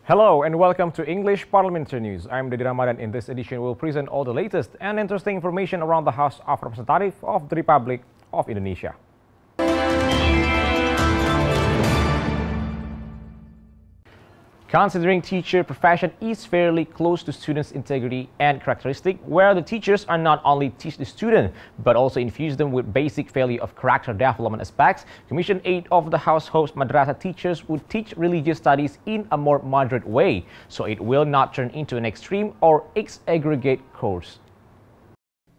Hello and welcome to English Parliamentary News. I'm Dedi Ramadan. In this edition, we'll present all the latest and interesting information around the House of Representatives of the Republic of Indonesia. Considering teacher profession is fairly close to students' integrity and characteristic, where the teachers are not only teach the student, but also infuse them with basic value of character development aspects, Commission 8 of the House hopes madrasah teachers would teach religious studies in a more moderate way, so it will not turn into an extreme or aggregate course.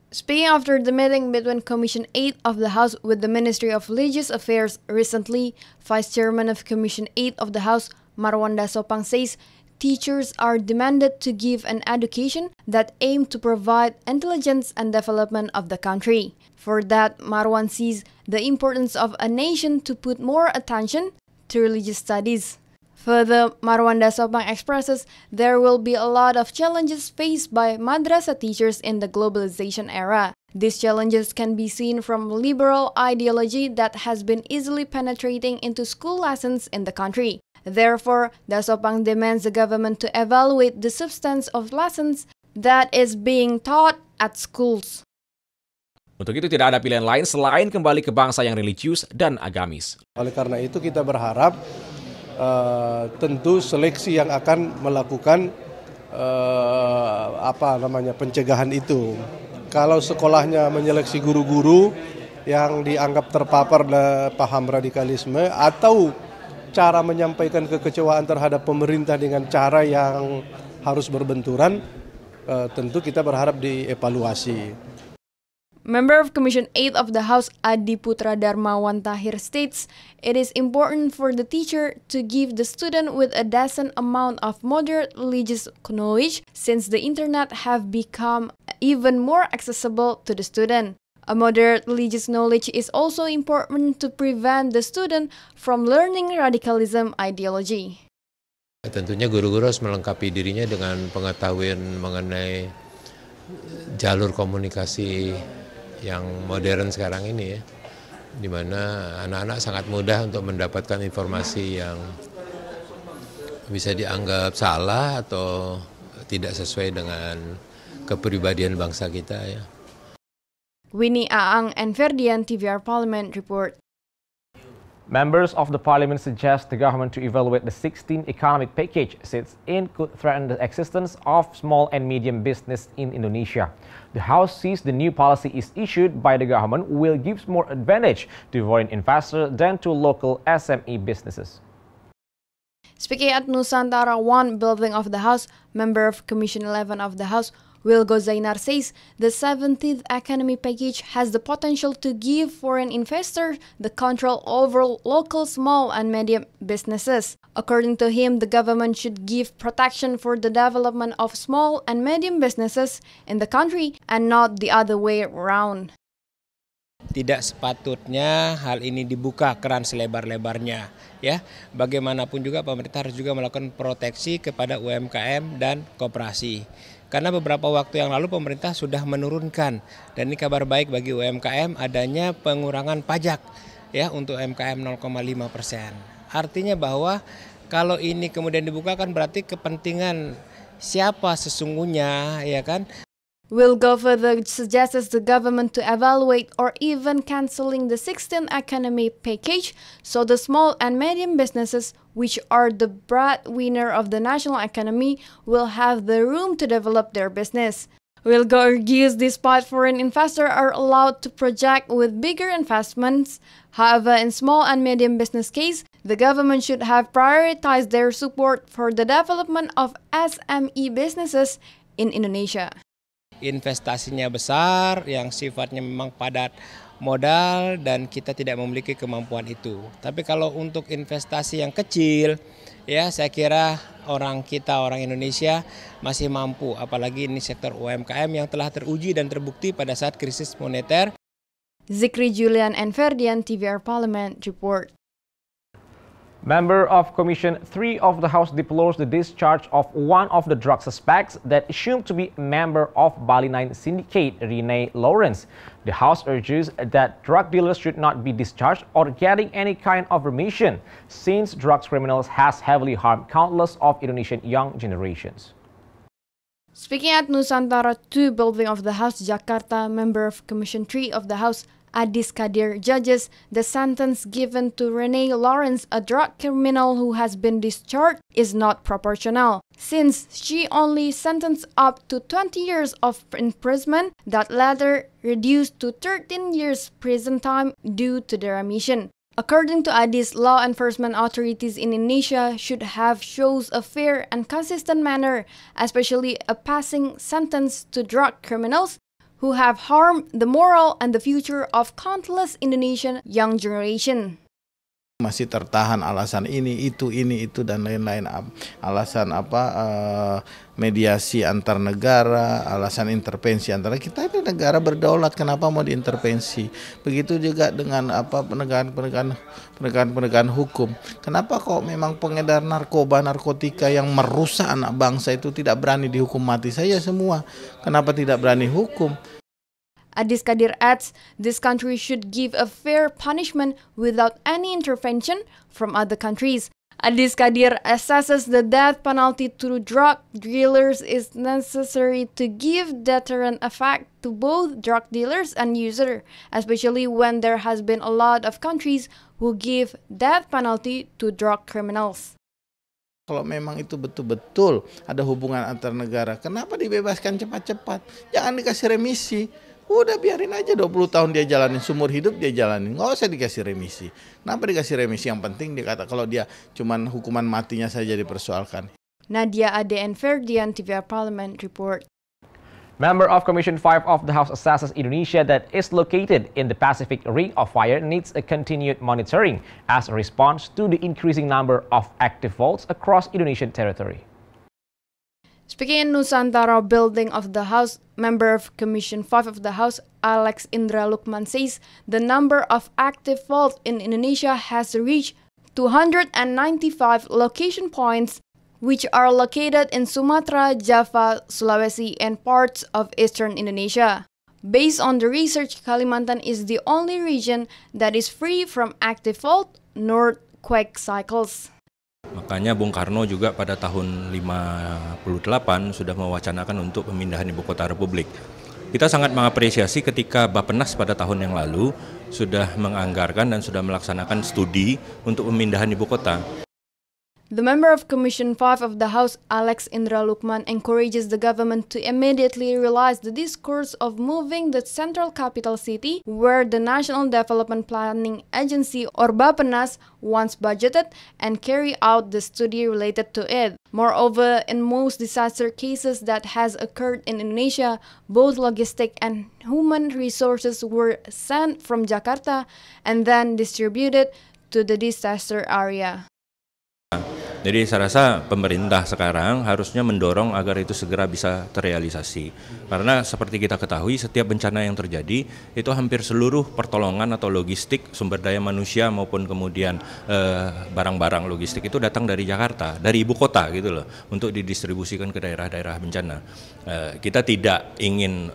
Speaking after the meeting between Commission 8 of the House with the Ministry of Religious Affairs recently, Vice Chairman of Commission 8 of the House, Marwan Dasopang, says teachers are demanded to give an education that aims to provide intelligence and development of the country. For that, Marwan sees the importance of a nation to put more attention to religious studies. Further, Marwan Dasopang expresses there will be a lot of challenges faced by madrasah teachers in the globalization era. These challenges can be seen from liberal ideology that has been easily penetrating into school lessons in the country. Therefore, Dasopang demands the government to evaluate the substance of lessons that is being taught at schools. Untuk itu tidak ada pilihan lain selain kembali ke bangsa yang religius dan agamis. Oleh karena itu kita berharap tentu seleksi yang akan melakukan pencegahan itu. Kalau sekolahnya menyeleksi guru-guru yang dianggap terpapar paham radikalisme atau cara menyampaikan kekecewaan terhadap pemerintah dengan cara yang harus berbenturan, tentu kita berharap dievaluasi. Member of Commission 8 of the House, Adi Putra Darmawan Tahir, states it is important for the teacher to give the student with a decent amount of moderate religious knowledge, since the internet have become even more accessible to the student. A moderate religious knowledge is also important to prevent the student from learning radicalism ideology. Tentunya guru-guru harus melengkapi dirinya dengan pengetahuan mengenai jalur komunikasi yang modern sekarang ini ya, di mana anak-anak sangat mudah untuk mendapatkan informasi yang bisa dianggap salah atau tidak sesuai dengan kepribadian bangsa kita ya. Winnie Aang and Ferdian, TVR Parliament report. Members of the parliament suggest the government to evaluate the 16th economic package since it could threaten the existence of small and medium business in Indonesia. The House sees the new policy is issued by the government will give more advantage to foreign investors than to local SME businesses. Speaking at Nusantara 1 building of the House, member of Commission 11 of the House, Wilgo Zainar, says the 17th economy package has the potential to give foreign investors the control over local small and medium businesses. According to him, the government should give protection for the development of small and medium businesses in the country and not the other way around. Tidak sepatutnya hal ini dibuka keran selebar-lebarnya, ya. Bagaimanapun juga pemerintah harus juga melakukan proteksi kepada UMKM dan koperasi. Karena beberapa waktu yang lalu pemerintah sudah menurunkan, dan ini kabar baik bagi UMKM adanya pengurangan pajak ya untuk UMKM 0,5%. Artinya bahwa kalau ini kemudian dibuka kan berarti kepentingan siapa sesungguhnya ya kan. Wilgo further suggests the government to evaluate or even canceling the 16th economy package so the small and medium businesses, which are the breadwinner of the national economy, will have the room to develop their business. Wilgo argues despite foreign investors are allowed to project with bigger investments, however, in small and medium business case, the government should have prioritized their support for the development of SME businesses in Indonesia. Investasinya besar, yang sifatnya memang padat modal dan kita tidak memiliki kemampuan itu. Tapi kalau untuk investasi yang kecil, ya saya kira orang Indonesia masih mampu, apalagi ini sektor UMKM yang telah teruji dan terbukti pada saat krisis moneter. Zikri Julian and Ferdian, TVR Parliament report. Member of Commission 3 of the House deplores the discharge of one of the drug suspects that assumed to be a member of Bali 9 syndicate, Rene Lawrence. The House urges that drug dealers should not be discharged or getting any kind of remission, since drugs criminals has heavily harmed countless of Indonesian young generations. Speaking at Nusantara 2 building of the House, Jakarta, member of Commission 3 of the House, Adis Kadir, judges the sentence given to Rene Lawrence, a drug criminal who has been discharged, is not proportional, since she only sentenced up to 20 years of imprisonment, that latter reduced to 13 years prison time due to the remission. According to Adis, law enforcement authorities in Indonesia should have chose a fair and consistent manner, especially a passing sentence to drug criminals who have harmed the moral and the future of countless Indonesian young generation. Masih tertahan alasan ini itu dan lain-lain, alasan mediasi antar negara, alasan intervensi antara kita. Ini negara berdaulat, kenapa mau diintervensi? Begitu juga dengan penegakan hukum. Kenapa kok memang pengedar narkotika yang merusak anak bangsa itu tidak berani dihukum mati saja semua? Kenapa tidak berani hukum? Adis Kadir adds, this country should give a fair punishment without any intervention from other countries. Adis Kadir assesses the death penalty to drug dealers is necessary to give deterrent effect to both drug dealers and users, especially when there has been a lot of countries who give death penalty to drug criminals. Kalau memang itu betul-betul ada hubungan antar negara, kenapa dibebaskan cepat-cepat? Jangan dikasih remisi. Udah biarin aja 20 tahun dia jalanin, seumur hidup dia jalanin, nggak usah dikasih remisi. Kenapa dikasih remisi? Yang penting dikata kalau dia cuman hukuman matinya saja dipersoalkan. Nadia Aden Ferdian, TVR Parliament report. Member of Commission 5 of the House assesses Indonesia that is located in the Pacific Ring of Fire needs a continued monitoring as a response to the increasing number of active faults across Indonesian territory. Speaking in Nusantara building of the House, member of Commission 5 of the House, Alex Indra Lukman says the number of active faults in Indonesia has reached 295 location points, which are located in Sumatra, Java, Sulawesi, and parts of eastern Indonesia. Based on the research, Kalimantan is the only region that is free from active fault nor quake cycles. Makanya Bung Karno juga pada tahun 58 sudah mewacanakan untuk pemindahan ibu kota Republik. Kita sangat mengapresiasi ketika Bappenas pada tahun yang lalu sudah menganggarkan dan sudah melaksanakan studi untuk pemindahan ibu kota. The member of Commission 5 of the House, Alex Indra Lukman, encourages the government to immediately realize the discourse of moving the central capital city, where the National Development Planning Agency or Bappenas once budgeted, and carry out the study related to it. Moreover, in most disaster cases that has occurred in Indonesia, both logistic and human resources were sent from Jakarta and then distributed to the disaster area. Jadi saya rasa pemerintah sekarang harusnya mendorong agar itu segera bisa terrealisasi. Karena seperti kita ketahui, setiap bencana yang terjadi itu hampir seluruh pertolongan atau logistik, sumber daya manusia maupun kemudian barang-barang logistik itu datang dari Jakarta, dari ibu kota gitu loh, untuk didistribusikan ke daerah-daerah bencana. Kita tidak ingin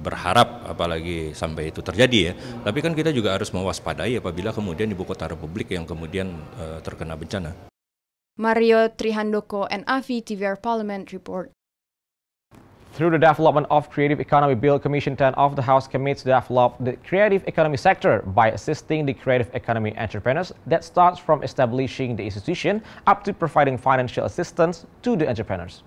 berharap apalagi sampai itu terjadi ya, tapi kan kita juga harus mewaspadai apabila kemudian ibu kota Republik yang kemudian terkena bencana. Mario Trihandoko and Afi, TVR Parliament report. Through the development of Creative Economy Bill, Commission 10 of the House commits to develop the creative economy sector by assisting the creative economy entrepreneurs that starts from establishing the institution up to providing financial assistance to the entrepreneurs.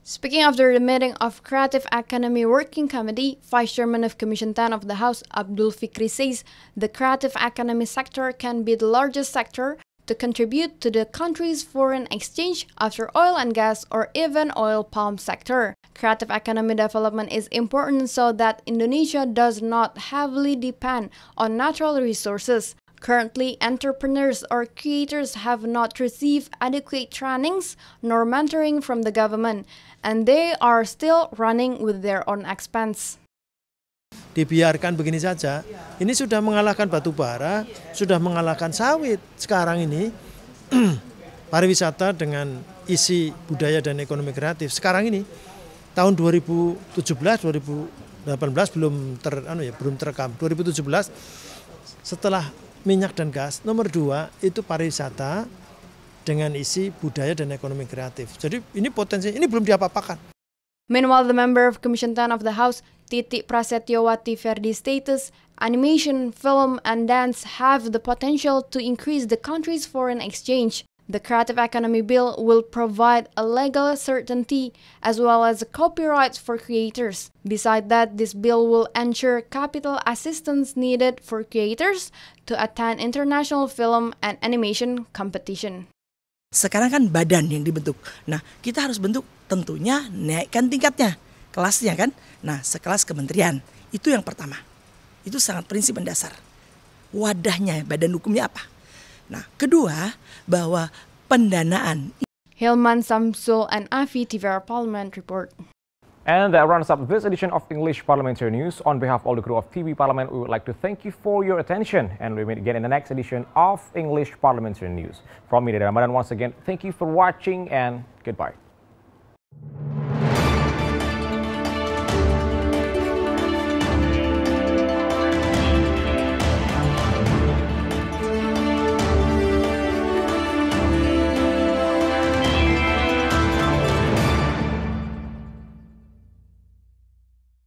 Speaking after the meeting of Creative Economy Working Committee, Vice Chairman of Commission 10 of the House, Abdul Fikri, says the creative economy sector can be the largest sector to contribute to the country's foreign exchange after oil and gas or even oil palm sector. Creative economy development is important so that Indonesia does not heavily depend on natural resources. Currently, entrepreneurs or creators have not received adequate trainings nor mentoring from the government, and they are still running with their own expense. dibiarkan begini saja, ini sudah mengalahkan batu bara, sudah mengalahkan sawit. Sekarang ini pariwisata dengan isi budaya dan ekonomi kreatif. Sekarang ini tahun 2017, 2018 belum terekam. 2017 setelah minyak dan gas, nomor 2 itu pariwisata dengan isi budaya dan ekonomi kreatif. Jadi ini potensi, ini belum diapa-apakan. Meanwhile, the member of Commission 10 of the House, Titi Prasetyowati Ferdi, states animation, film, and dance have the potential to increase the country's foreign exchange. The Creative Economy Bill will provide a legal certainty as well as copyrights for creators. Besides that, this bill will ensure capital assistance needed for creators to attend international film and animation competition. Sekarang kan badan yang dibentuk. Nah, kita harus bentuk tentunya naikkan tingkatnya, kelasnya kan. Nah, sekelas kementerian. Itu yang pertama. Itu sangat prinsip mendasar. Wadahnya, badan hukumnya apa? Nah, kedua, bahwa pendanaan. Hilman Samsul and Afi, TVR Parliament Report. And that rounds up this edition of English Parliamentary News. On behalf of all the crew of TV Parliament, we would like to thank you for your attention. And we meet again in the next edition of English Parliamentary News. From me, Ramadan, once again, thank you for watching and goodbye.